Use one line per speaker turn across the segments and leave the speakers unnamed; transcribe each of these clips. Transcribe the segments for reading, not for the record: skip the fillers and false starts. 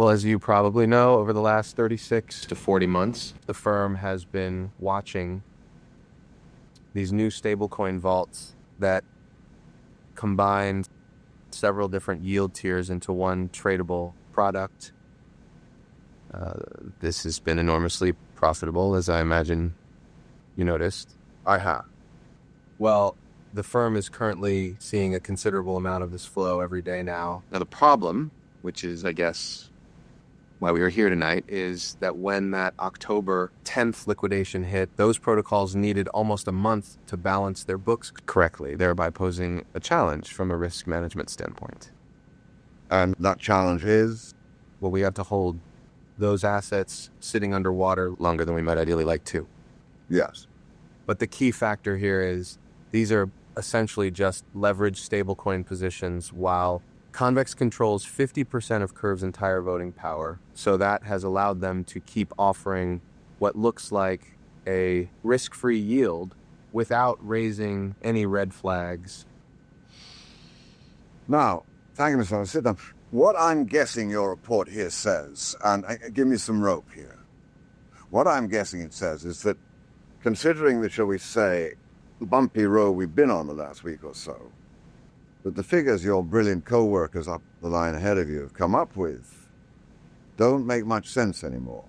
Well, as you probably know, over the last 36 to 40 months, the firm has been watching these new stablecoin vaults that combine several different yield tiers into one tradable product. This has been enormously profitable, as I imagine you noticed.
I have.
Well, the firm is currently seeing a considerable amount of this flow every day now. Now, the problem, which is, I guess, why we are here tonight, is that when that October 10th liquidation hit, those protocols needed almost a month to balance their books correctly, thereby posing a challenge from a risk management standpoint.
And that challenge is?
Well, we have to hold those assets sitting underwater longer than we might ideally like to.
Yes.
But the key factor here is these are essentially just leveraged stablecoin positions, while Convex controls 50% of Curve's entire voting power. So that has allowed them to keep offering what looks like a risk-free yield without raising any red flags.
Now, thank you, Mr. Sit down. What I'm guessing your report here says, and give me some rope here. What I'm guessing it says is that, considering the, shall we say, bumpy road we've been on the last week or so, that the figures your brilliant co-workers up the line ahead of you have come up with don't make much sense anymore,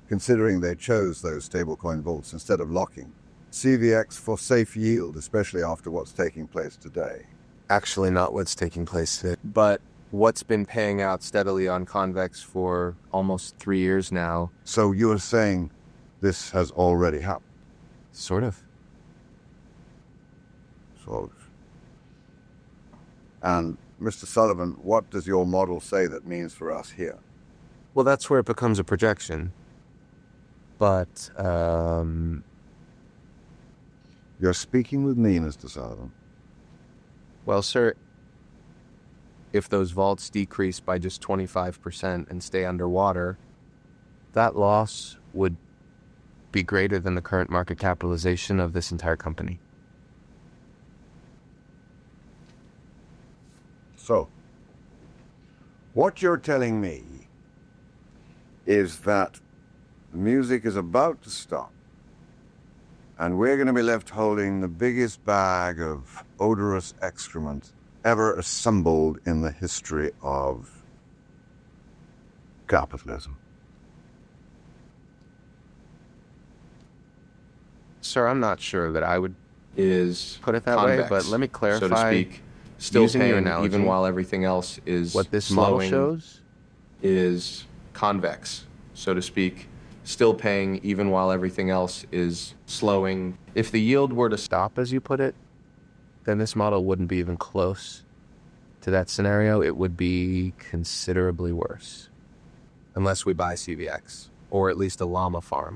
considering they chose those stablecoin vaults instead of locking CVX for safe yield, especially after what's taking place today.
Actually, not what's taking place today, but what's been paying out steadily on Convex for almost 3 years now.
So you're saying this has already happened?
Sort of.
Sort of. And, Mr. Sullivan, what does your model say that means for us here?
Well, that's where it becomes a projection. But,
You're speaking with me, Mr. Sullivan.
Well, sir, if those vaults decrease by just 25% and stay underwater, that loss would be greater than the current market capitalization of this entire company.
So, what you're telling me is that the music is about to stop, and we're going to be left holding the biggest bag of odorous excrement ever assembled in the history of capitalism.
Sir, I'm not sure that I would
is
put it that
Convex,
way, but let me clarify.
so to speak, still
using your
paying
analogy,
even while everything else is
what this model
slowing,
shows
is Convex, so to speak, still paying even while everything else is slowing.
If the yield were to stop, as you put it, then this model wouldn't be even close to that scenario. It would be considerably worse. Unless we buy CVX, or at least a llama farm.